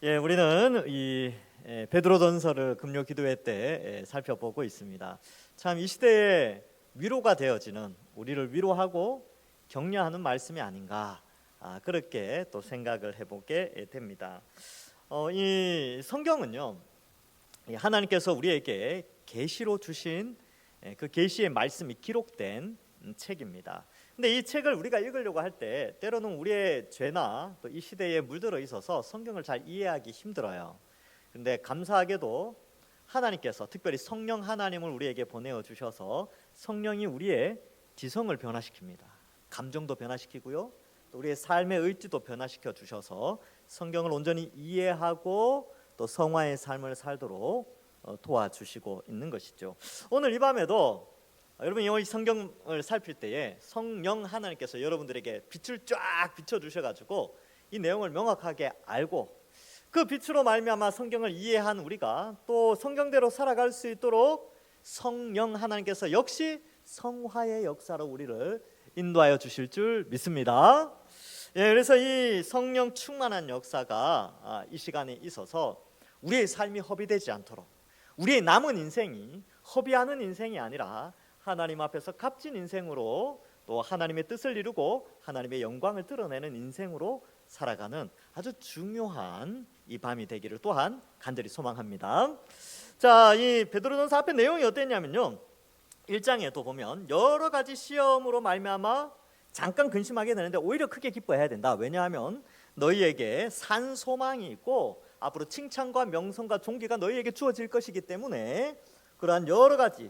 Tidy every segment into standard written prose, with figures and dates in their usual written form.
우리는 이 베드로전서를 금요 기도회 때 살펴보고 있습니다. 참 이 시대에 위로가 되어지는, 우리를 위로하고 격려하는 말씀이 아닌가, 그렇게 또 생각을 해보게 됩니다. 이 성경은요, 하나님께서 우리에게 계시로 주신 그 계시의 말씀이 기록된 책입니다. 근데 이 책을 우리가 읽으려고 할 때 때로는 우리의 죄나 또 이 시대에 물들어 있어서 성경을 잘 이해하기 힘들어요. 그런데 감사하게도 하나님께서 특별히 성령 하나님을 우리에게 보내어 주셔서 성령이 우리의 지성을 변화시킵니다. 감정도 변화시키고요, 또 우리의 삶의 의지도 변화시켜 주셔서 성경을 온전히 이해하고 또 성화의 삶을 살도록 도와주시고 있는 것이죠. 오늘 이 밤에도 여러분 이 성경을 살필 때에 성령 하나님께서 여러분들에게 빛을 쫙 비춰주셔가지고 이 내용을 명확하게 알고 그 빛으로 말미암아 성경을 이해한 우리가 또 성경대로 살아갈 수 있도록 성령 하나님께서 역시 성화의 역사로 우리를 인도하여 주실 줄 믿습니다. 그래서 이 성령 충만한 역사가 이 시간에 있어서 우리의 삶이 허비되지 않도록, 우리의 남은 인생이 허비하는 인생이 아니라 하나님 앞에서 값진 인생으로 또 하나님의 뜻을 이루고 하나님의 영광을 드러내는 인생으로 살아가는 아주 중요한 이 밤이 되기를 또한 간절히 소망합니다. 자, 이 베드로전서 앞에 내용이 어땠냐면요, 1장에도 보면 여러 가지 시험으로 말미암아 잠깐 근심하게 되는데 오히려 크게 기뻐해야 된다. 왜냐하면 너희에게 산 소망이 있고 앞으로 칭찬과 명성과 존귀가 너희에게 주어질 것이기 때문에 그러한 여러 가지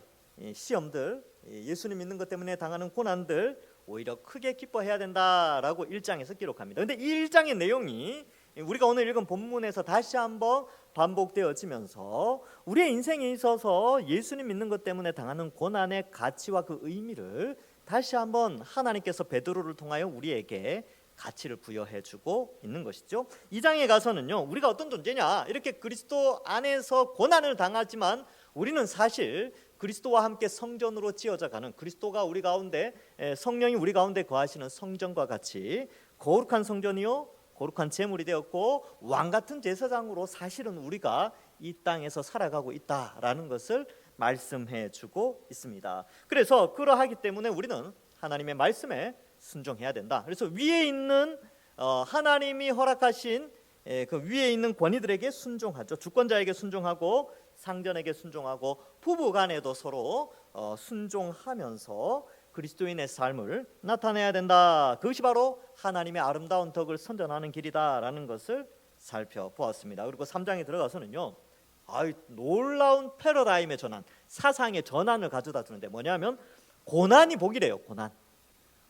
시험들, 예수님 믿는 것 때문에 당하는 고난들 오히려 크게 기뻐해야 된다라고 1장에서 기록합니다. 그런데 이 1장의 내용이 우리가 오늘 읽은 본문에서 다시 한번 반복되어지면서 우리의 인생에 있어서 예수님 믿는 것 때문에 당하는 고난의 가치와 그 의미를 다시 한번 하나님께서 베드로를 통하여 우리에게 가치를 부여해주고 있는 것이죠. 2장에 가서는요, 우리가 어떤 존재냐, 이렇게 그리스도 안에서 고난을 당하지만 우리는 사실 그리스도와 함께 성전으로 지어져가는, 그리스도가 우리 가운데, 성령이 우리 가운데 거하시는 성전과 같이 거룩한 성전이요 거룩한 제물이 되었고 왕같은 제사장으로 사실은 우리가 이 땅에서 살아가고 있다라는 것을 말씀해 주고 있습니다. 그래서 그러하기 때문에 우리는 하나님의 말씀에 순종해야 된다. 그래서 위에 있는 하나님이 허락하신 그 위에 있는 권위들에게 순종하죠. 주권자에게 순종하고 상전에게 순종하고 부부 간에도 서로 순종하면서 그리스도인의 삶을 나타내야 된다. 그것이 바로 하나님의 아름다운 덕을 선전하는 길이다라는 것을 살펴보았습니다. 그리고 3장에 들어가서는요, 놀라운 패러다임의 전환, 사상의 전환을 가져다 주는데 뭐냐면 고난이 복이래요.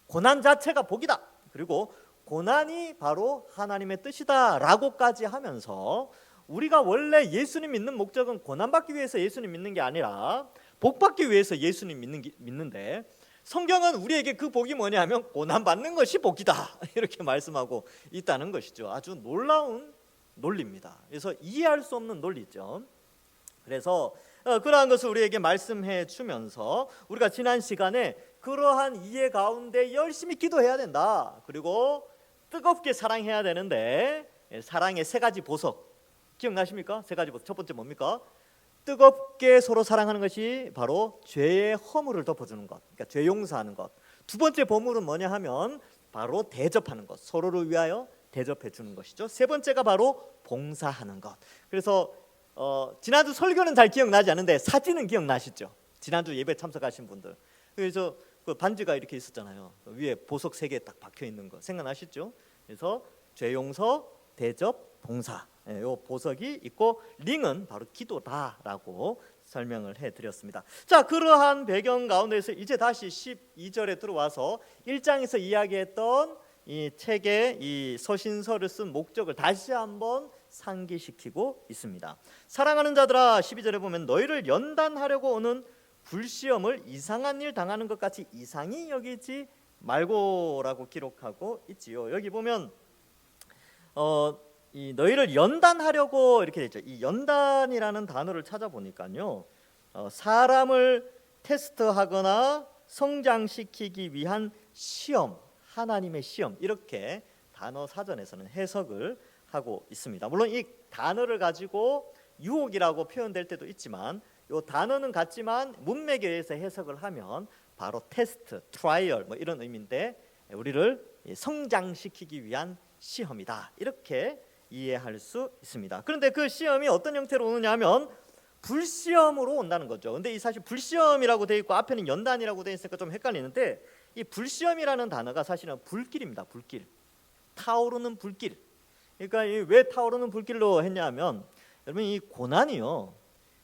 고난 자체가 복이다. 그리고 고난이 바로 하나님의 뜻이다 라고까지 하면서 우리가 원래 예수님 믿는 목적은 고난받기 위해서 예수님 믿는 게 아니라 복받기 위해서 예수님 믿는데 성경은 우리에게 그 복이 뭐냐면 고난받는 것이 복이다 이렇게 말씀하고 있다는 것이죠. 아주 놀라운 논리입니다. 그래서 이해할 수 없는 논리죠. 그래서 그러한 것을 우리에게 말씀해 주면서 우리가 지난 시간에 그러한 이해 가운데 열심히 기도해야 된다. 그리고 뜨겁게 사랑해야 되는데 사랑의 세 가지 보석 기억나십니까? 세 가지 보석. 첫 번째 뭡니까? 뜨겁게 서로 사랑하는 것이 바로 죄의 허물을 덮어주는 것, 그러니까 죄 용서하는 것. 두 번째 보물은 뭐냐 하면 바로 대접하는 것, 서로를 위하여 대접해 주는 것이죠. 세 번째가 바로 봉사하는 것. 그래서 지난주 설교는 잘 기억나지 않는데 사진은 기억나시죠? 지난주 예배 참석하신 분들. 그래서 그 반지가 이렇게 있었잖아요. 위에 보석 3개 딱 박혀 있는 거 생각나시죠? 그래서 죄 용서, 대접, 봉사, 요 보석이 있고 링은 바로 기도다라고 설명을 해드렸습니다. 자, 그러한 배경 가운데서 이제 다시 12절에 들어와서 1장에서 이야기했던 이 책의 이 서신서를 쓴 목적을 다시 한번 상기시키고 있습니다. 사랑하는 자들아, 12절에 보면 너희를 연단하려고 오는 불시험을 이상한 일 당하는 것 같이 이상히 여기지 말고라고 기록하고 있지요. 여기 보면 이 너희를 연단하려고 이렇게 되어 있죠. 이 연단이라는 단어를 찾아보니까요, 사람을 테스트하거나 성장시키기 위한 시험, 하나님의 시험, 이렇게 단어 사전에서는 해석을 하고 있습니다. 물론 이 단어를 가지고 유혹이라고 표현될 때도 있지만 이 단어는 같지만 문맥에 의해서 해석을 하면 바로 테스트, 트라이얼 뭐 이런 의미인데 우리를 성장시키기 위한 시험이다 이렇게 이해할 수 있습니다. 그런데 그 시험이 어떤 형태로 오느냐 하면 불시험으로 온다는 거죠. 근데 이 사실 불시험이라고 돼 있고 앞에는 연단이라고 돼 있으니까 좀 헷갈리는데 이 불시험이라는 단어가 사실은 불길입니다. 불길, 타오르는 불길. 그러니까 왜 타오르는 불길로 했냐면 여러분 이 고난이요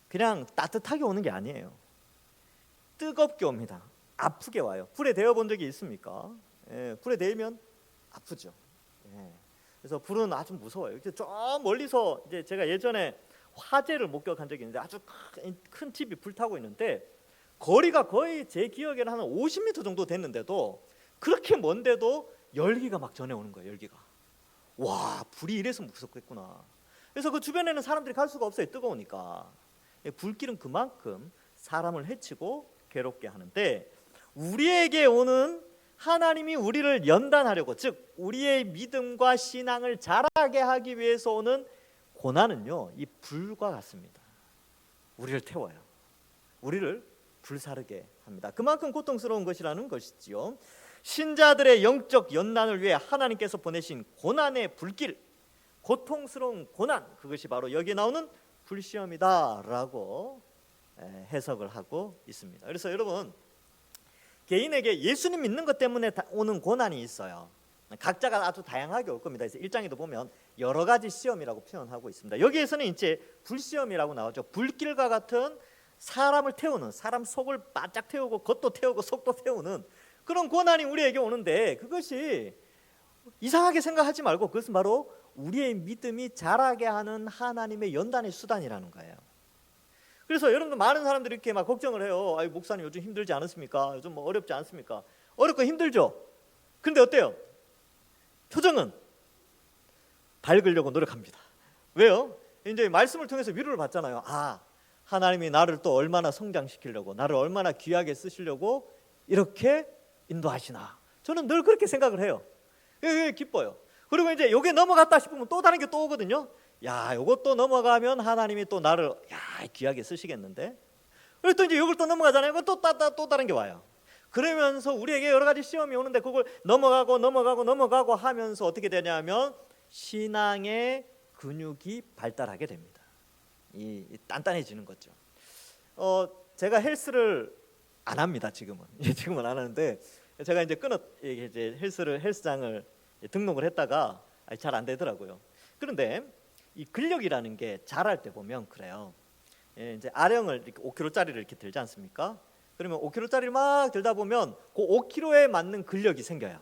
그냥 따뜻하게 오는 게 아니에요. 뜨겁게 옵니다. 아프게 와요. 불에 데워 본 적이 있습니까? 예, 불에 데우면 아프죠. 예. 그래서 불은 아주 무서워요. 저 멀리서 이제 제가 예전에 화재를 목격한 적이 있는데 아주 큰 집이 불타고 있는데 거리가 거의 제 기억에는 한 50m 정도 됐는데도 그렇게 먼데도 열기가 막 전해오는 거예요. 열기가. 와, 불이 이래서 무섭겠구나. 그래서 그 주변에는 사람들이 갈 수가 없어요. 뜨거우니까. 불길은 그만큼 사람을 해치고 괴롭게 하는데 우리에게 오는 하나님이 우리를 연단하려고 즉 우리의 믿음과 신앙을 자라게 하기 위해서 오는 고난은요 이 불과 같습니다. 우리를 태워요. 우리를 불사르게 합니다. 그만큼 고통스러운 것이라는 것이지요. 신자들의 영적 연단을 위해 하나님께서 보내신 고난의 불길, 고통스러운 고난, 그것이 바로 여기에 나오는 불시험이다라고 해석을 하고 있습니다. 그래서 여러분 개인에게 예수님 믿는 것 때문에 오는 고난이 있어요. 각자가 아주 다양하게 올 겁니다. 그래서 1장에도 보면 여러 가지 시험이라고 표현하고 있습니다. 여기에서는 이제 불시험이라고 나오죠. 불길과 같은 사람을 태우는, 사람 속을 바짝 태우고 겉도 태우고 속도 태우는 그런 고난이 우리에게 오는데 그것이 이상하게 생각하지 말고 그것은 바로 우리의 믿음이 자라게 하는 하나님의 연단의 수단이라는 거예요. 그래서 여러분들 많은 사람들이 이렇게 막 걱정을 해요. 아이 목사님 요즘 힘들지 않습니까? 요즘 뭐 어렵지 않습니까? 어렵고 힘들죠. 그런데 어때요? 표정은 밝으려고 노력합니다. 왜요? 이제 말씀을 통해서 위로를 받잖아요. 아, 하나님이 나를 또 얼마나 성장시키려고, 나를 얼마나 귀하게 쓰시려고 이렇게 인도하시나. 저는 늘 그렇게 생각을 해요. 기뻐요. 그리고 이제 요게 넘어갔다 싶으면 또 다른 게 또 오거든요. 야, 요것도 넘어가면 하나님이 또 나를 귀하게 쓰시겠는데. 그리고 또 이제 요걸 또 넘어가잖아요. 또 다른 게 와요. 그러면서 우리에게 여러 가지 시험이 오는데 그걸 넘어가고 하면서 어떻게 되냐면 신앙의 근육이 발달하게 됩니다. 이 단단해지는 거죠. 제가 헬스를 안 합니다. 지금은 안 하는데 제가 이제 이제 헬스장을 등록을 했다가 잘 안 되더라고요. 그런데 이 근력이라는 게 자랄 때 보면 그래요. 이제 아령을 이렇게 5kg짜리를 이렇게 들지 않습니까? 그러면 5kg짜리를 막 들다 보면 그 5kg에 맞는 근력이 생겨요.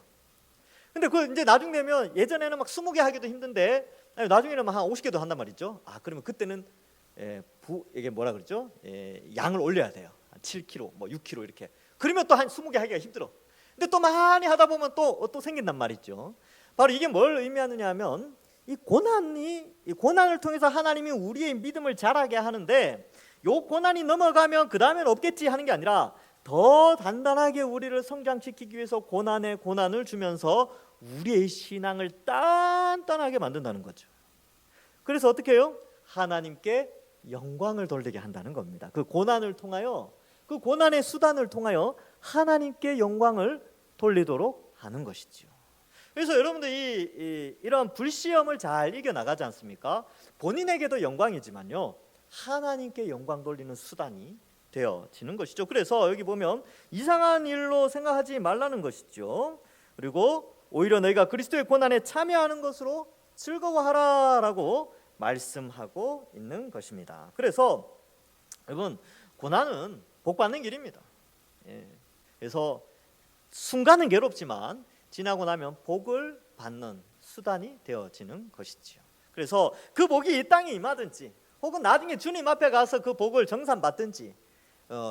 근데 그 이제 나중 되면 예전에는 막 20개 하기도 힘든데 나중에는 한 50개도 한단 말이죠. 그러면 그때는 이게 뭐라 그러죠? 양을 올려야 돼요. 7kg, 뭐 6kg 이렇게. 그러면 또 한 20개 하기가 힘들어. 근데 또 많이 하다 보면 또 생긴단 말이죠. 바로 이게 뭘 의미하느냐 하면 이 고난을 통해서 하나님이 우리의 믿음을 자라게 하는데 요 고난이 넘어가면 그 다음엔 없겠지 하는 게 아니라 더 단단하게 우리를 성장시키기 위해서 고난을 주면서 우리의 신앙을 단단하게 만든다는 거죠. 그래서 어떻게 해요? 하나님께 영광을 돌리게 한다는 겁니다. 그 고난을 통하여 그 고난의 수단을 통하여 하나님께 영광을 돌리도록 하는 것이죠. 그래서 여러분들 이런 불시험을 잘 이겨나가지 않습니까? 본인에게도 영광이지만요 하나님께 영광 돌리는 수단이 되어지는 것이죠. 그래서 여기 보면 이상한 일로 생각하지 말라는 것이죠. 그리고 오히려 너희가 그리스도의 고난에 참여하는 것으로 즐거워하라라고 말씀하고 있는 것입니다. 그래서 여러분 고난은 복 받는 길입니다. 그래서 순간은 괴롭지만 지나고 나면 복을 받는 수단이 되어지는 것이지요. 그래서 그 복이 이 땅에 임하든지 혹은 나중에 주님 앞에 가서 그 복을 정산받든지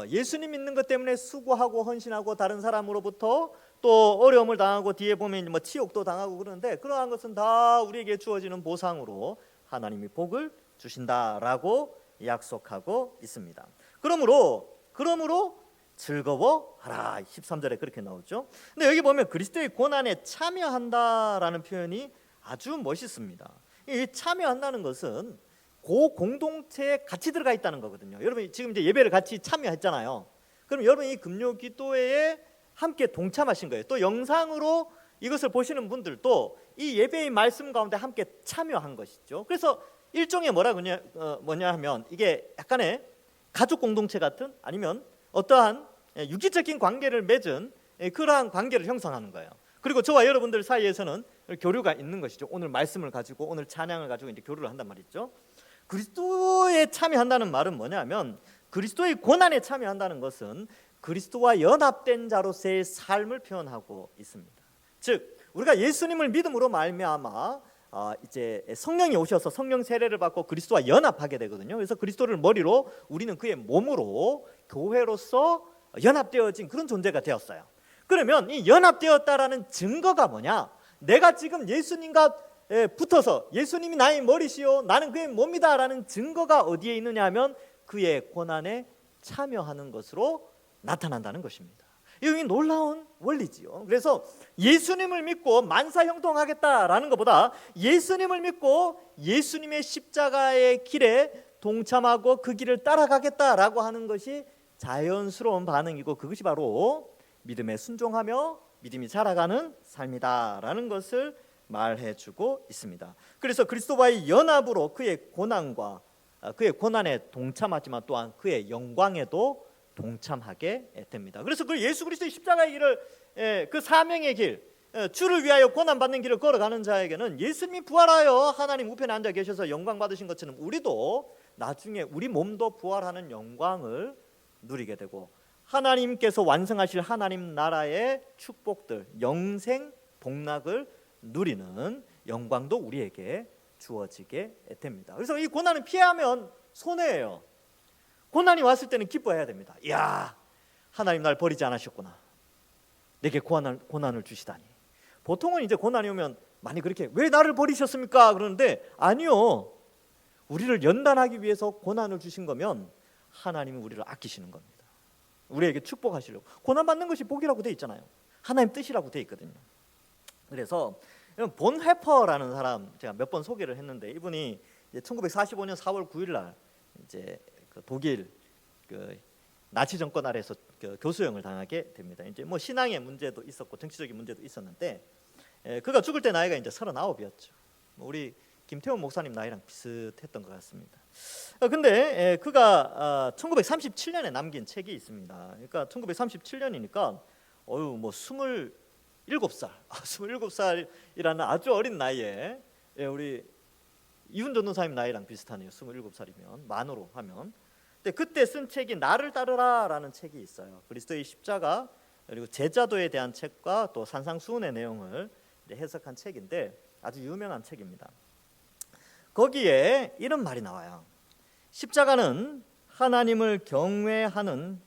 예수님 믿는 것 때문에 수고하고 헌신하고 다른 사람으로부터 또 어려움을 당하고 뒤에 보면 뭐 치욕도 당하고 그러는데 그러한 것은 다 우리에게 주어지는 보상으로 하나님이 복을 주신다라고 약속하고 있습니다. 그러므로 즐거워하라 13절에 그렇게 나오죠. 근데 여기 보면 그리스도의 고난에 참여한다라는 표현이 아주 멋있습니다. 이 참여한다는 것은 그 공동체에 같이 들어가 있다는 거거든요. 여러분 지금 이제 예배를 같이 참여했잖아요. 그럼 여러분 이 금요 기도회에 함께 동참하신 거예요. 또 영상으로 이것을 보시는 분들도 이 예배의 말씀 가운데 함께 참여한 것이죠. 그래서 일종의 뭐냐 하면 이게 약간의 가족 공동체 같은, 아니면 어떠한 유기적인 관계를 맺은 그러한 관계를 형성하는 거예요. 그리고 저와 여러분들 사이에서는 교류가 있는 것이죠. 오늘 말씀을 가지고, 오늘 찬양을 가지고 이제 교류를 한단 말이죠. 그리스도에 참여한다는 말은 뭐냐면, 그리스도의 고난에 참여한다는 것은 그리스도와 연합된 자로서의 삶을 표현하고 있습니다. 즉 우리가 예수님을 믿음으로 말미암아 이제 성령이 오셔서 성령 세례를 받고 그리스도와 연합하게 되거든요. 그래서 그리스도를 머리로 우리는 그의 몸으로 교회로서 연합되어진 그런 존재가 되었어요. 그러면 이 연합되었다라는 증거가 뭐냐? 내가 지금 예수님과 붙어서 예수님이 나의 머리시요 나는 그의 몸이다라는 증거가 어디에 있느냐 하면 그의 고난에 참여하는 것으로 나타난다는 것입니다. 이게 놀라운 원리지요. 그래서 예수님을 믿고 만사형통하겠다라는 것보다 예수님을 믿고 예수님의 십자가의 길에 동참하고 그 길을 따라가겠다라고 하는 것이 자연스러운 반응이고, 그것이 바로 믿음에 순종하며 믿음이 자라가는 삶이다라는 것을 말해주고 있습니다. 그래서 그리스도와의 연합으로 그의 고난과 그의 고난에 동참하지만 또한 그의 영광에도 동참하게 됩니다. 그래서 그 예수 그리스도의 십자가의 길을, 그 사명의 길, 주를 위하여 고난받는 길을 걸어가는 자에게는 예수님이 부활하여 하나님 우편에 앉아 계셔서 영광 받으신 것처럼 우리도 나중에 우리 몸도 부활하는 영광을 누리게 되고, 하나님께서 완성하실 하나님 나라의 축복들, 영생 복락을 누리는 영광도 우리에게 주어지게 됩니다. 그래서 이 고난은 피하면 손해예요. 고난이 왔을 때는 기뻐해야 됩니다. 이야, 하나님 날 버리지 않으셨구나. 내게 고난을 주시다니. 보통은 이제 고난이 오면 많이 그렇게, 왜 나를 버리셨습니까? 그러는데 아니요. 우리를 연단하기 위해서 고난을 주신 거면 하나님이 우리를 아끼시는 겁니다. 우리에게 축복하시려고. 고난 받는 것이 복이라고 돼 있잖아요. 하나님 뜻이라고 돼 있거든요. 그래서 본 해퍼라는 사람 제가 몇 번 소개를 했는데, 이분이 1945년 4월 9일 날 이제 독일 나치 정권 아래에서 교수형을 당하게 됩니다. 이제 뭐 신앙의 문제도 있었고 정치적인 문제도 있었는데, 그가 죽을 때 나이가 이제 39이었죠. 우리 김태원 목사님 나이랑 비슷했던 것 같습니다. 근데 그가 1937년에 남긴 책이 있습니다. 그러니까 1937년이니까 뭐 27살, 27살이라는 아주 어린 나이에, 우리 이훈 전도사님 나이랑 비슷하네요. 27살이면 만으로 하면. 근데 그때 쓴 책이 나를 따르라라는 책이 있어요. 그리스도의 십자가 그리고 제자도에 대한 책과 또 산상수훈의 내용을 해석한 책인데 아주 유명한 책입니다. 거기에 이런 말이 나와요. 십자가는 하나님을 경외하는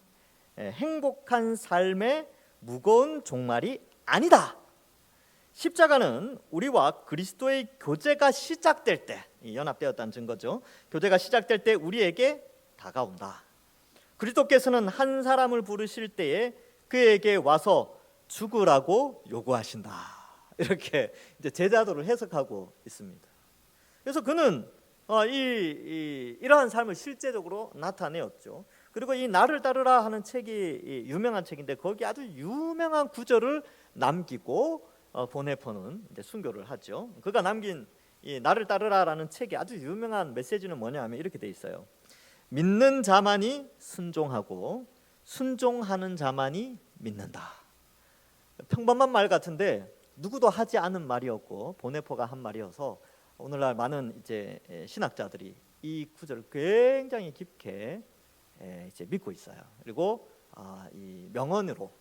행복한 삶의 무거운 종말이 아니다. 십자가는 우리와 그리스도의 교제가 시작될 때, 연합되었다는 증거죠. 교제가 시작될 때 우리에게 다가온다. 그리스도께서는 한 사람을 부르실 때에 그에게 와서 죽으라고 요구하신다. 이렇게 이제 제자도를 해석하고 있습니다. 그래서 그는 이러한 삶을 실제적으로 나타내었죠. 그리고 이 나를 따르라 하는 책이 유명한 책인데 거기 아주 유명한 구절을 남기고 보네포는 이제 순교를 하죠. 그가 남긴 이 나를 따르라라는 책의 아주 유명한 메시지는 뭐냐 하면 이렇게 돼 있어요. 믿는 자만이 순종하고 순종하는 자만이 믿는다. 평범한 말 같은데 누구도 하지 않은 말이었고 보네포가 한 말이어서 오늘날 많은 이제 신학자들이 이 구절을 굉장히 깊게 이제 믿고 있어요. 그리고 이 명언으로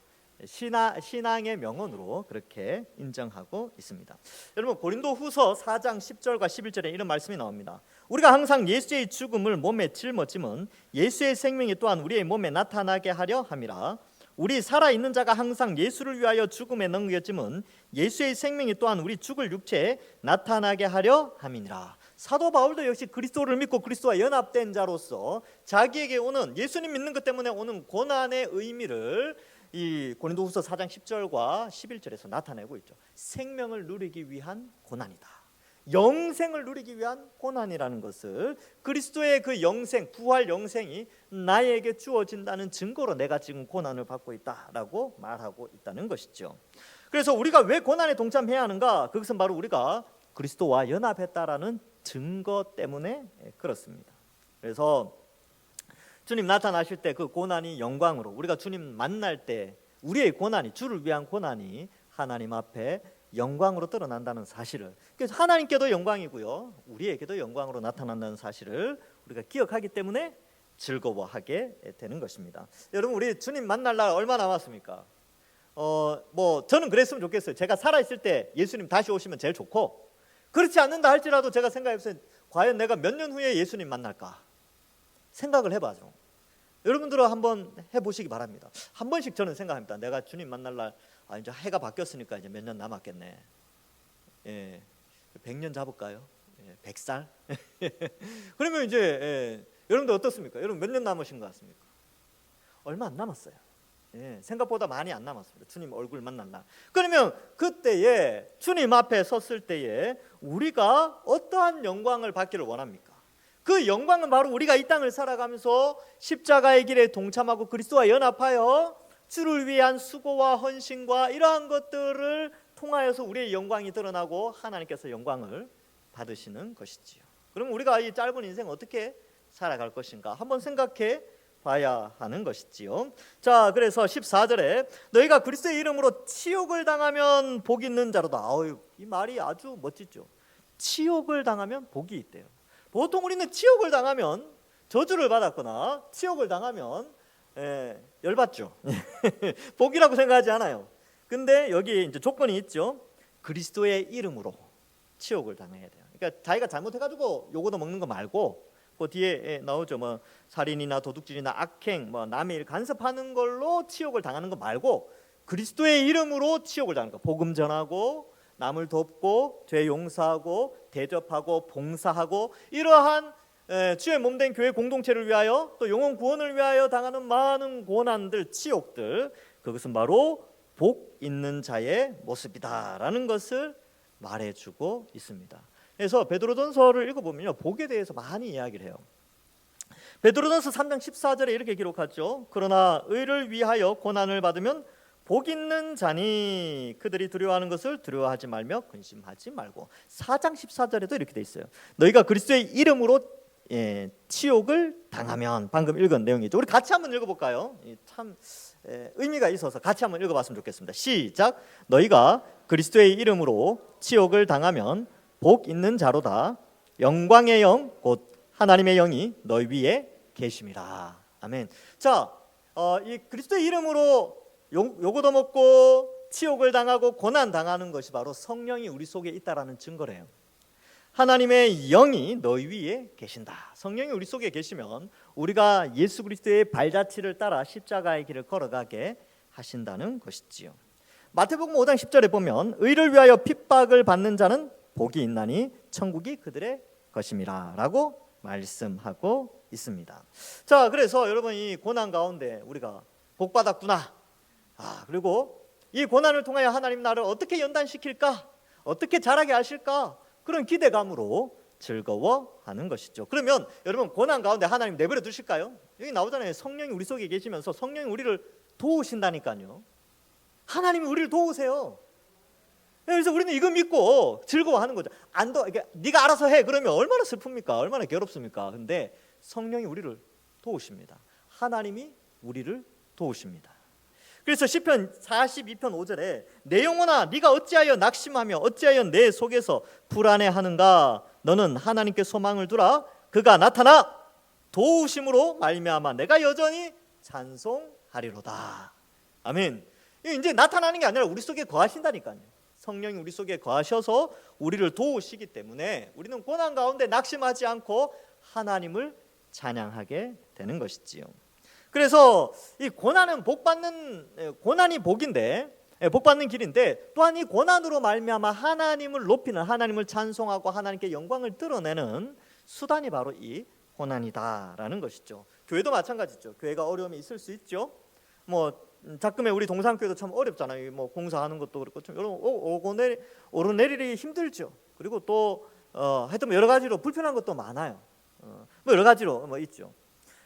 신앙의 명언으로 그렇게 인정하고 있습니다. 여러분 고린도후서 4장 10절과 11절에 이런 말씀이 나옵니다. 우리가 항상 예수의 죽음을 몸에 짊어짐은 예수의 생명이 또한 우리의 몸에 나타나게 하려 함이라. 우리 살아있는 자가 항상 예수를 위하여 죽음에 넘겨짐은 예수의 생명이 또한 우리 죽을 육체에 나타나게 하려 함이니라. 사도 바울도 역시 그리스도를 믿고 그리스도와 연합된 자로서 자기에게 오는 예수님 믿는 것 때문에 오는 고난의 의미를 이 고린도후서 4장 10절과 11절에서 나타내고 있죠. 생명을 누리기 위한 고난이다. 영생을 누리기 위한 고난이라는 것을, 그리스도의 그 영생, 부활 영생이 나에게 주어진다는 증거로 내가 지금 고난을 받고 있다라고 말하고 있다는 것이죠. 그래서 우리가 왜 고난에 동참해야 하는가? 그것은 바로 우리가 그리스도와 연합했다라는 증거 때문에 그렇습니다. 그래서 주님 나타나실 때 그 고난이 영광으로, 우리가 주님 만날 때 우리의 고난이, 주를 위한 고난이 하나님 앞에 영광으로 드러난다는 사실을, 그래서 하나님께도 영광이고요, 우리에게도 영광으로 나타난다는 사실을 우리가 기억하기 때문에 즐거워하게 되는 것입니다. 여러분, 우리 주님 만날 날 얼마 남았습니까? 저는 그랬으면 좋겠어요. 제가 살아있을 때 예수님 다시 오시면 제일 좋고, 그렇지 않는다 할지라도 제가 생각해보세요. 과연 내가 몇 년 후에 예수님 만날까? 생각을 해봐죠. 여러분들은 한번 해보시기 바랍니다. 한 번씩 저는 생각합니다. 내가 주님 만날 날, 이제 해가 바뀌었으니까 이제 몇 년 남았겠네. 100년 잡을까요? 100살? 그러면 이제 여러분들 어떻습니까? 여러분 몇 년 남으신 것 같습니까? 얼마 안 남았어요. 생각보다 많이 안 남았습니다. 주님 얼굴 만난 날. 그러면 그때에 주님 앞에 섰을 때에 우리가 어떠한 영광을 받기를 원합니까? 그 영광은 바로 우리가 이 땅을 살아가면서 십자가의 길에 동참하고 그리스도와 연합하여 주를 위한 수고와 헌신과 이러한 것들을 통하여서 우리의 영광이 드러나고 하나님께서 영광을 받으시는 것이지요. 그럼 우리가 이 짧은 인생 어떻게 살아갈 것인가 한번 생각해 봐야 하는 것이지요. 자, 그래서 14절에 너희가 그리스도의 이름으로 치욕을 당하면 복이 있는 자로다. 이 말이 아주 멋지죠. 치욕을 당하면 복이 있대요. 보통 우리는 치욕을 당하면 저주를 받았거나 치욕을 당하면 열받죠. 복이라고 생각하지 않아요. 근데 여기 이제 조건이 있죠. 그리스도의 이름으로 치욕을 당해야 돼요. 그러니까 자기가 잘못해가지고 요거도 먹는 거 말고, 그 뒤에 나오죠. 살인이나 도둑질이나 악행, 남의 일 간섭하는 걸로 치욕을 당하는 거 말고 그리스도의 이름으로 치욕을 당하는 거. 복음 전하고 남을 돕고 죄 용서하고 대접하고 봉사하고 이러한 주의 몸된 교회 공동체를 위하여 또 영혼 구원을 위하여 당하는 많은 고난들, 치욕들, 그것은 바로 복 있는 자의 모습이다라는 것을 말해주고 있습니다. 그래서 베드로전서를 읽어보면요, 복에 대해서 많이 이야기를 해요. 베드로전서 3장 14절에 이렇게 기록하죠. 그러나 의를 위하여 고난을 받으면 복 있는 자니 그들이 두려워하는 것을 두려워하지 말며 근심하지 말고. 4장 14절에도 이렇게 돼 있어요. 너희가 그리스도의 이름으로 치욕을 당하면, 방금 읽은 내용이죠. 우리 같이 한번 읽어볼까요? 참 의미가 있어서 같이 한번 읽어봤으면 좋겠습니다. 시작. 너희가 그리스도의 이름으로 치욕을 당하면 복 있는 자로다. 영광의 영 곧 하나님의 영이 너희 위에 계심이라. 아멘. 자, 이 그리스도의 이름으로 요거도 먹고 치욕을 당하고 고난 당하는 것이 바로 성령이 우리 속에 있다라는 증거래요. 하나님의 영이 너희 위에 계신다. 성령이 우리 속에 계시면 우리가 예수 그리스도의 발자취를 따라 십자가의 길을 걸어가게 하신다는 것이지요. 마태복음 5장 10절에 보면 의를 위하여 핍박을 받는 자는 복이 있나니 천국이 그들의 것임이라 라고 말씀하고 있습니다. 자, 그래서 여러분, 이 고난 가운데 우리가 복 받았구나. 그리고 이 고난을 통하여 하나님 나를 어떻게 연단시킬까, 어떻게 자라게 하실까, 그런 기대감으로 즐거워하는 것이죠. 그러면 여러분, 고난 가운데 하나님 내버려 두실까요? 여기 나오잖아요. 성령이 우리 속에 계시면서 성령이 우리를 도우신다니까요. 하나님이 우리를 도우세요. 그래서 우리는 이거 믿고 즐거워하는 거죠. 네가 알아서 해 그러면 얼마나 슬픕니까? 얼마나 괴롭습니까? 근데 성령이 우리를 도우십니다. 하나님이 우리를 도우십니다. 그래서 시편 42편 5절에 내 영혼아 네가 어찌하여 낙심하며 어찌하여 내 속에서 불안해하는가? 너는 하나님께 소망을 두라. 그가 나타나 도우심으로 말미암아 내가 여전히 찬송하리로다. 아멘. 이제 나타나는 게 아니라 우리 속에 거하신다니까요. 성령이 우리 속에 거하셔서 우리를 도우시기 때문에 우리는 고난 가운데 낙심하지 않고 하나님을 찬양하게 되는 것이지요. 그래서 이 고난은 고난이 복인데, 복받는 길인데, 또한 이 고난으로 말미암아 하나님을 높이는, 하나님을 찬송하고 하나님께 영광을 드러내는 수단이 바로 이 고난이다라는 것이죠. 교회도 마찬가지죠. 교회가 어려움이 있을 수 있죠. 가끔에 우리 동산교회도 참 어렵잖아요. 공사하는 것도 그렇고 좀 오르내리기 힘들죠. 그리고 또 하여튼 뭐 여러 가지로 불편한 것도 많아요. 뭐 여러 가지로 뭐 있죠.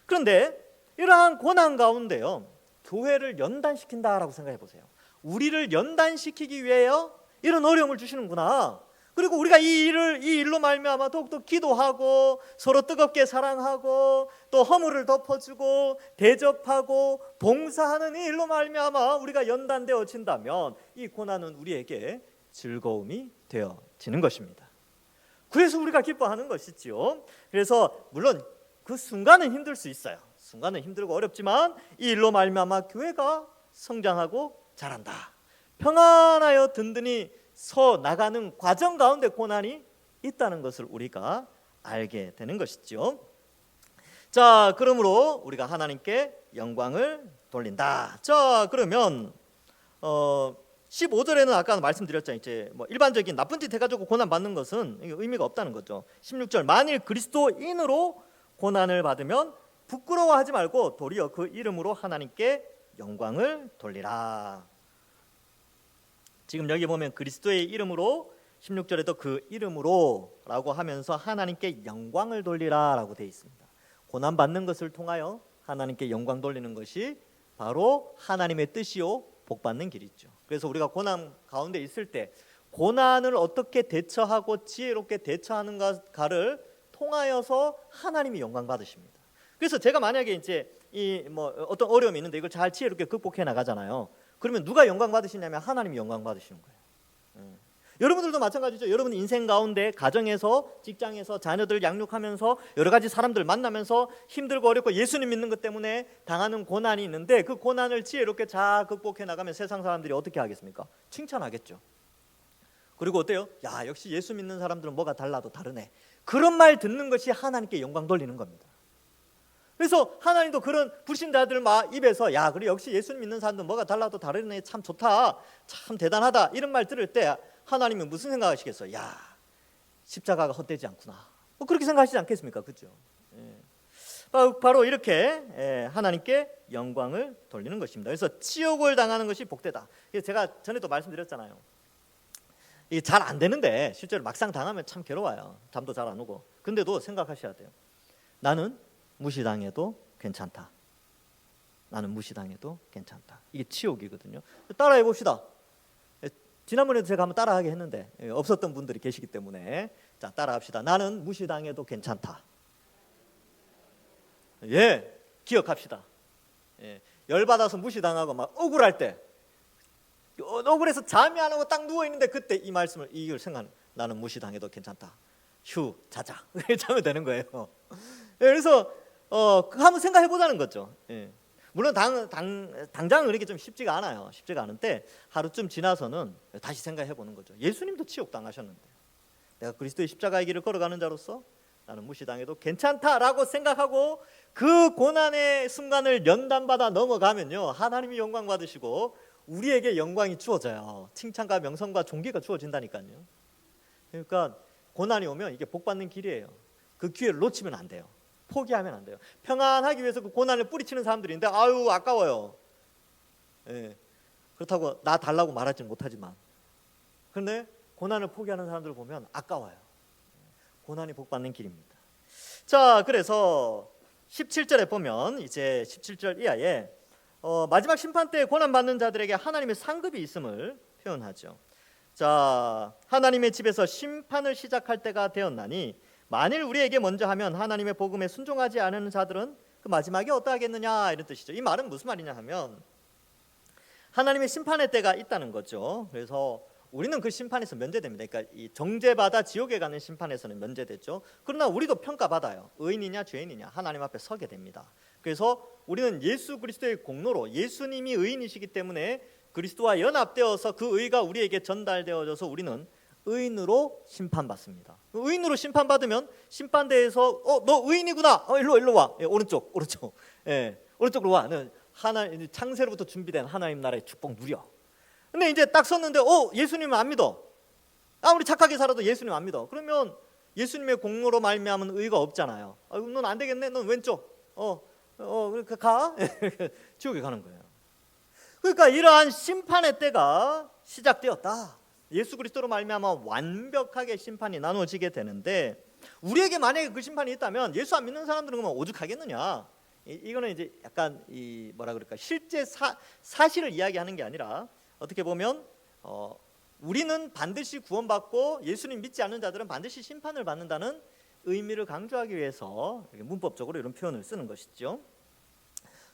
그런데 이러한 고난 가운데요, 교회를 연단시킨다라고 생각해 보세요. 우리를 연단시키기 위하여 이런 어려움을 주시는구나. 그리고 우리가 이 일로 말미암아 더욱더 기도하고 서로 뜨겁게 사랑하고 또 허물을 덮어주고 대접하고 봉사하는 이 일로 말미암아 우리가 연단되어진다면 이 고난은 우리에게 즐거움이 되어지는 것입니다. 그래서 우리가 기뻐하는 것이지요. 그래서 물론 그 순간은 힘들 수 있어요. 순간은 힘들고 어렵지만 이 일로 말미암아 교회가 성장하고 자란다. 평안하여 든든히 서 나가는 과정 가운데 고난이 있다는 것을 우리가 알게 되는 것이죠. 자, 그러므로 우리가 하나님께 영광을 돌린다. 자, 그러면 15절에는 아까 말씀드렸잖아요. 이제 뭐 일반적인 나쁜 짓 해가지고 고난 받는 것은 의미가 없다는 거죠. 16절, 만일 그리스도인으로 고난을 받으면 부끄러워하지 말고 도리어 그 이름으로 하나님께 영광을 돌리라. 지금 여기 보면 그리스도의 이름으로 16절에도 그 이름으로 라고 하면서 하나님께 영광을 돌리라 라고 되어 있습니다. 고난 받는 것을 통하여 하나님께 영광 돌리는 것이 바로 하나님의 뜻이요 복 받는 길이죠. 그래서 우리가 고난 가운데 있을 때 고난을 어떻게 대처하고 지혜롭게 대처하는가를 통하여서 하나님이 영광 받으십니다. 그래서 제가 만약에 이제 이 뭐 어떤 어려움이 있는데 이걸 잘 지혜롭게 극복해 나가잖아요. 그러면 누가 영광 받으시냐면 하나님이 영광 받으시는 거예요. 여러분들도 마찬가지죠. 여러분 인생 가운데 가정에서 직장에서 자녀들 양육하면서 여러 가지 사람들 만나면서 힘들고 어렵고 예수님 믿는 것 때문에 당하는 고난이 있는데 그 고난을 지혜롭게 잘 극복해 나가면 세상 사람들이 어떻게 하겠습니까? 칭찬하겠죠. 그리고 어때요? 야, 역시 예수 믿는 사람들은 뭐가 달라도 다르네. 그런 말 듣는 것이 하나님께 영광 돌리는 겁니다. 그래서 하나님도 그런 불신자들 입에서 야, 그래 역시 예수 믿는 사람들 뭐가 달라도 다르네, 참 좋다, 참 대단하다 이런 말 들을 때 하나님은 무슨 생각하시겠어요? 야, 십자가가 헛되지 않구나. 뭐 그렇게 생각하시지 않겠습니까? 그렇죠? 바로 이렇게 하나님께 영광을 돌리는 것입니다. 그래서 치욕을 당하는 것이 복되다. 제가 전에도 말씀드렸잖아요. 이게 잘 안 되는데 실제로 막상 당하면 참 괴로워요. 잠도 잘 안 오고. 근데도 생각하셔야 돼요. 나는 무시당해도 괜찮다. 나는 무시당해도 괜찮다. 이게 치욕이거든요. 따라해 봅시다. 지난번에도 제가 한번 따라하게 했는데 없었던 분들이 계시기 때문에 자, 따라합시다. 나는 무시당해도 괜찮다. 예, 기억합시다. 열받아서 무시당하고 막 억울할 때, 억울해서 잠이 안 오고 딱 누워 있는데 그때 이 말씀을 이걸 생각하는, 나는 무시당해도 괜찮다. 휴, 자자. 이렇게 하면 되는 거예요. 그래서 한번 생각해 보자는 거죠. 물론 당장은 그렇게 좀 쉽지가 않아요. 쉽지가 않은데 하루쯤 지나서는 다시 생각해 보는 거죠. 예수님도 치욕당하셨는데 내가 그리스도의 십자가의 길을 걸어가는 자로서 나는 무시당해도 괜찮다라고 생각하고 그 고난의 순간을 연단받아 넘어가면요, 하나님이 영광 받으시고 우리에게 영광이 주어져요. 칭찬과 명성과 존귀가 주어진다니까요. 그러니까 고난이 오면 이게 복 받는 길이에요. 그 기회를 놓치면 안 돼요. 포기하면 안 돼요. 평안하기 위해서 그 고난을 뿌리치는 사람들이 있는데 아유 아까워요. 그렇다고 나 달라고 말하지는 못하지만, 그런데 고난을 포기하는 사람들을 보면 아까워요. 고난이 복 받는 길입니다. 자, 그래서 17절에 보면 이제 17절 이하에 마지막 심판 때 고난 받는 자들에게 하나님의 상급이 있음을 표현하죠. 자, 하나님의 집에서 심판을 시작할 때가 되었나니 만일 우리에게 먼저 하면 하나님의 복음에 순종하지 않은 자들은 그 마지막에 어떠하겠느냐, 이런 뜻이죠. 이 말은 무슨 말이냐 하면 하나님의 심판의 때가 있다는 거죠. 그래서 우리는 그 심판에서 면제됩니다. 그러니까 이 정죄받아 지옥에 가는 심판에서는 면제됐죠. 그러나 우리도 평가받아요. 의인이냐 죄인이냐 하나님 앞에 서게 됩니다. 그래서 우리는 예수 그리스도의 공로로, 예수님이 의인이시기 때문에 그리스도와 연합되어서 그 의가 우리에게 전달되어져서 우리는 의인으로 심판받습니다. 의인으로 심판받으면 심판대에서 너 의인이구나. 일로 와. 오른쪽. 오른쪽으로 와. 하나님 창세로부터 준비된 하나님 나라의 축복 누려. 근데 이제 딱 섰는데 예수님은 안 믿어. 아무리 착하게 살아도 예수님 안 믿어. 그러면 예수님의 공로로 말미암은 의가 없잖아요. 넌 안 되겠네. 넌 왼쪽. 그러니까 가. 지옥에 가는 거예요. 그러니까 이러한 심판의 때가 시작되었다. 예수 그리스도로 말미암아 완벽하게 심판이 나눠지게 되는데, 우리에게 만약에 그 심판이 있다면 예수 안 믿는 사람들은 그러면 오죽하겠느냐. 이거는 이제 약간 이 뭐라 그럴까, 실제 사실을 이야기하는 게 아니라, 어떻게 보면 우리는 반드시 구원받고 예수님 믿지 않는 자들은 반드시 심판을 받는다는 의미를 강조하기 위해서 문법적으로 이런 표현을 쓰는 것이죠.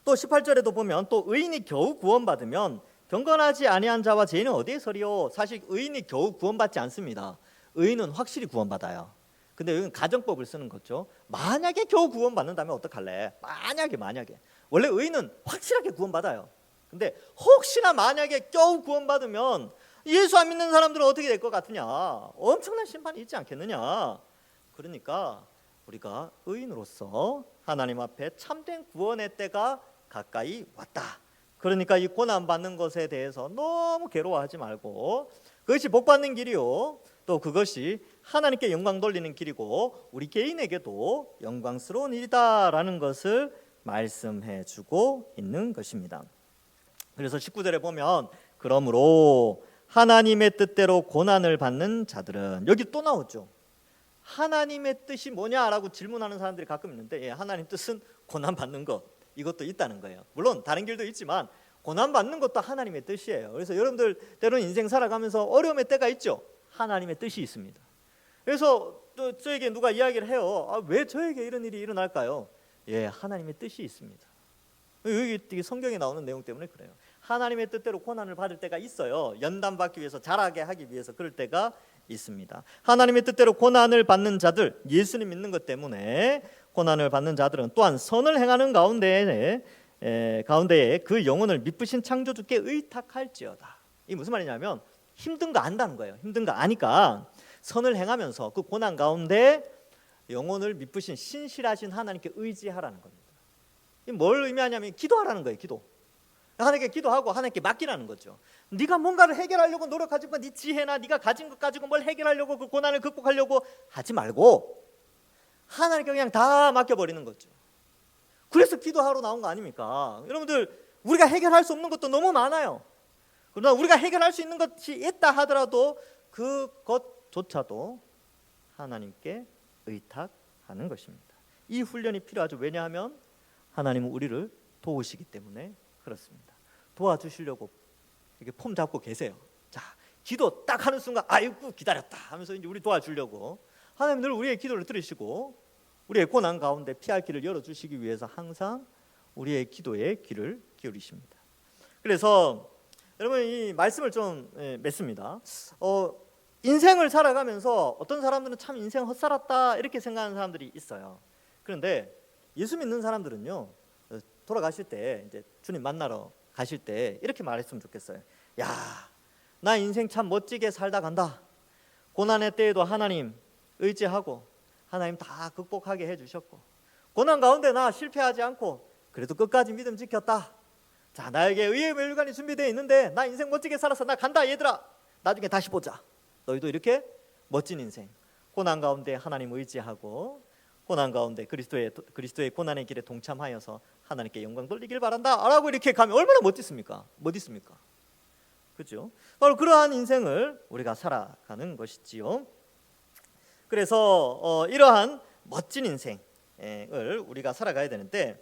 또 18절에도 보면, 또 의인이 겨우 구원받으면 경건하지 아니한 자와 죄인은 어디에 서리요. 사실 의인이 겨우 구원받지 않습니다. 의인은 확실히 구원받아요. 근데 여기는 가정법을 쓰는 거죠. 만약에 겨우 구원받는다면 어떡할래? 만약에 원래 의인은 확실하게 구원받아요. 근데 혹시나 만약에 겨우 구원받으면 예수 안 믿는 사람들은 어떻게 될 것 같으냐? 엄청난 심판이 있지 않겠느냐? 그러니까 우리가 의인으로서 하나님 앞에 참된 구원의 때가 가까이 왔다. 그러니까 이 고난 받는 것에 대해서 너무 괴로워하지 말고, 그것이 복 받는 길이요, 또 그것이 하나님께 영광 돌리는 길이고 우리 개인에게도 영광스러운 일이다라는 것을 말씀해 주고 있는 것입니다. 그래서 19절에 보면, 그러므로 하나님의 뜻대로 고난을 받는 자들은, 여기 또 나오죠. 하나님의 뜻이 뭐냐라고 질문하는 사람들이 가끔 있는데, 하나님 뜻은 고난 받는 것, 이것도 있다는 거예요. 물론 다른 길도 있지만 고난 받는 것도 하나님의 뜻이에요. 그래서 여러분들 때로는 인생 살아가면서 어려움의 때가 있죠. 하나님의 뜻이 있습니다. 그래서 또 저에게 누가 이야기를 해요. 왜 저에게 이런 일이 일어날까요? 하나님의 뜻이 있습니다. 여기 성경에 나오는 내용 때문에 그래요. 하나님의 뜻대로 고난을 받을 때가 있어요. 연단받기 위해서, 자라게 하기 위해서 그럴 때가 있습니다. 하나님의 뜻대로 고난을 받는 자들, 예수님 믿는 것 때문에 고난을 받는 자들은 또한 선을 행하는 가운데에 그 영혼을 미쁘신 창조주께 의탁할지어다. 이게 무슨 말이냐면, 힘든 거 안다는 거예요. 힘든 거 아니까 선을 행하면서 그 고난 가운데 영혼을 미쁘신 신실하신 하나님께 의지하라는 겁니다. 이게 뭘 의미하냐면 기도하라는 거예요. 기도. 하나님께 기도하고 하나님께 맡기라는 거죠. 네가 뭔가를 해결하려고 노력하지만 네 지혜나 네가 가진 것 가지고 뭘 해결하려고, 그 고난을 극복하려고 하지 말고 하나님께 그냥 다 맡겨버리는 거죠. 그래서 기도하러 나온 거 아닙니까? 여러분들, 우리가 해결할 수 없는 것도 너무 많아요. 그러나 우리가 해결할 수 있는 것이 있다 하더라도 그것조차도 하나님께 의탁하는 것입니다. 이 훈련이 필요하죠. 왜냐하면 하나님은 우리를 도우시기 때문에 그렇습니다. 도와주시려고 이렇게 폼 잡고 계세요. 자, 기도 딱 하는 순간 아이고 기다렸다 하면서 이제 우리 도와주려고, 하나님 늘 우리의 기도를 들으시고 우리의 고난 가운데 피할 길을 열어주시기 위해서 항상 우리의 기도에 귀를 기울이십니다. 그래서 여러분, 이 말씀을 좀 맺습니다. 인생을 살아가면서 어떤 사람들은 참 인생 헛살았다 이렇게 생각하는 사람들이 있어요. 그런데 예수 믿는 사람들은요, 돌아가실 때, 이제 주님 만나러 가실 때 이렇게 말했으면 좋겠어요. 야, 나 인생 참 멋지게 살다 간다. 고난의 때에도 하나님 의지하고 하나님 다 극복하게 해주셨고, 고난 가운데 나 실패하지 않고 그래도 끝까지 믿음 지켰다. 자, 나에게 의의 멸관이 준비되어 있는데 나 인생 멋지게 살아서 나 간다. 얘들아, 나중에 다시 보자. 너희도 이렇게 멋진 인생, 고난 가운데 하나님 의지하고 고난 가운데 그리스도의 고난의 길에 동참하여서 하나님께 영광 돌리길 바란다 라고 이렇게 가면 얼마나 멋있습니까? 그렇죠? 바로 그러한 인생을 우리가 살아가는 것이지요. 그래서 이러한 멋진 인생을 우리가 살아가야 되는데,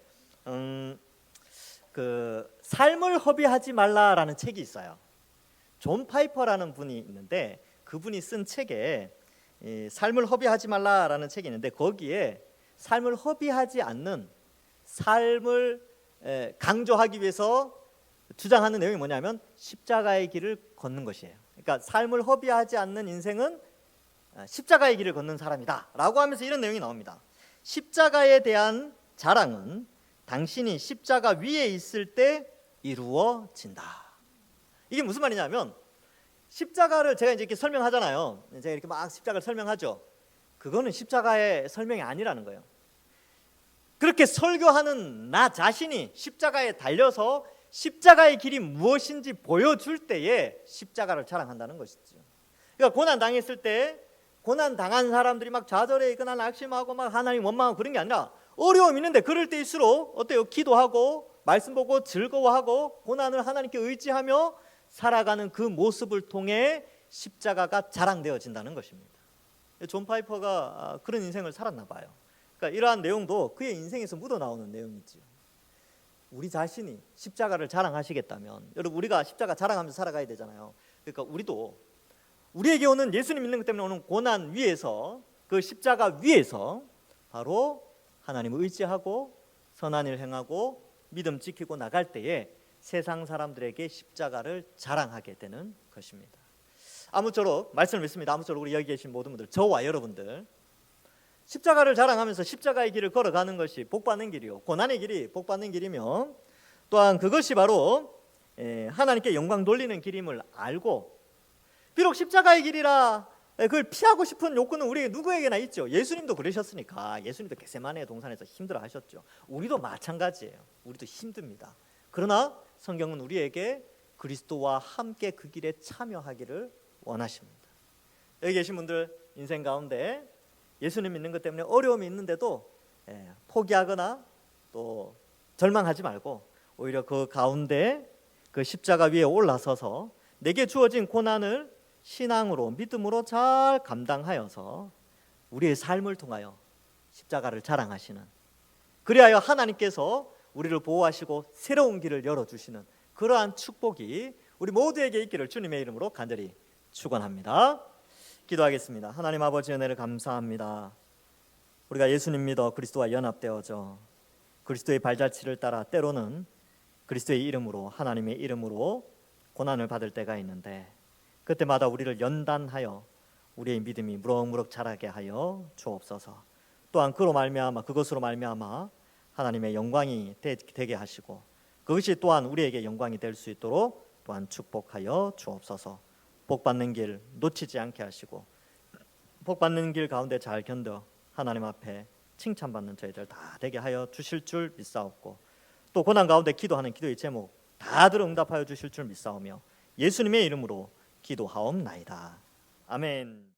그 삶을 허비하지 말라라는 책이 있어요. 존 파이퍼라는 분이 있는데, 그분이 쓴 책에 삶을 허비하지 말라라는 책이 있는데, 거기에 삶을 허비하지 않는 삶을 강조하기 위해서 주장하는 내용이 뭐냐면 십자가의 길을 걷는 것이에요. 그러니까 삶을 허비하지 않는 인생은 십자가의 길을 걷는 사람이다 라고 하면서 이런 내용이 나옵니다. 십자가에 대한 자랑은 당신이 십자가 위에 있을 때 이루어진다. 이게 무슨 말이냐면, 십자가를 제가 이제 이렇게 설명하잖아요. 제가 이렇게 막 십자가를 설명하죠. 그거는 십자가의 설명이 아니라는 거예요. 그렇게 설교하는 나 자신이 십자가에 달려서 십자가의 길이 무엇인지 보여줄 때에 십자가를 자랑한다는 것이죠. 그러니까 고난 당했을 때 고난 당한 사람들이 막 좌절해 있거나 낙심하고 막 하나님 원망하고 그런 게 아니라, 어려움 있는데 그럴 때일수록 어때요? 기도하고 말씀 보고 즐거워하고 고난을 하나님께 의지하며 살아가는 그 모습을 통해 십자가가 자랑되어진다는 것입니다. 존 파이퍼가 그런 인생을 살았나 봐요. 그러니까 이러한 내용도 그의 인생에서 묻어나오는 내용이지요. 우리 자신이 십자가를 자랑하시겠다면, 여러분 우리가 십자가 자랑하면서 살아가야 되잖아요. 그러니까 우리도 우리에게 오는 예수님 믿는 것 때문에 오는 고난 위에서, 그 십자가 위에서 바로 하나님을 의지하고 선한 일 행하고 믿음 지키고 나갈 때에 세상 사람들에게 십자가를 자랑하게 되는 것입니다. 아무쪼록 말씀을 믿습니다. 아무쪼록 우리 여기 계신 모든 분들, 저와 여러분들 십자가를 자랑하면서 십자가의 길을 걸어가는 것이 복받는 길이요, 고난의 길이 복받는 길이며, 또한 그것이 바로 하나님께 영광 돌리는 길임을 알고, 비록 십자가의 길이라 그걸 피하고 싶은 욕구는 우리 누구에게나 있죠. 예수님도 그러셨으니까. 예수님도 겟세마네 동산에서 힘들어 하셨죠. 우리도 마찬가지예요. 우리도 힘듭니다. 그러나 성경은 우리에게 그리스도와 함께 그 길에 참여하기를 원하십니다. 여기 계신 분들 인생 가운데 예수님 믿는 것 때문에 어려움이 있는데도 포기하거나 또 절망하지 말고, 오히려 그 가운데 그 십자가 위에 올라서서 내게 주어진 고난을 신앙으로, 믿음으로 잘 감당하여서 우리의 삶을 통하여 십자가를 자랑하시는, 그리하여 하나님께서 우리를 보호하시고 새로운 길을 열어주시는 그러한 축복이 우리 모두에게 있기를 주님의 이름으로 간절히 축원합니다. 기도하겠습니다. 하나님 아버지, 은혜를 감사합니다. 우리가 예수님 믿어 그리스도와 연합되어져 그리스도의 발자취를 따라 때로는 그리스도의 이름으로, 하나님의 이름으로 고난을 받을 때가 있는데, 그때마다 우리를 연단하여 우리의 믿음이 무럭무럭 자라게 하여 주옵소서. 또한 그것으로 말미암아 하나님의 영광이 되게 하시고, 그것이 또한 우리에게 영광이 될 수 있도록 또한 축복하여 주옵소서. 복받는 길 놓치지 않게 하시고, 복받는 길 가운데 잘 견뎌 하나님 앞에 칭찬받는 저희들 다 되게 하여 주실 줄 믿사옵고, 또 고난 가운데 기도하는 기도의 제목 다들 응답하여 주실 줄 믿사오며 예수님의 이름으로 기도하옵나이다. 아멘.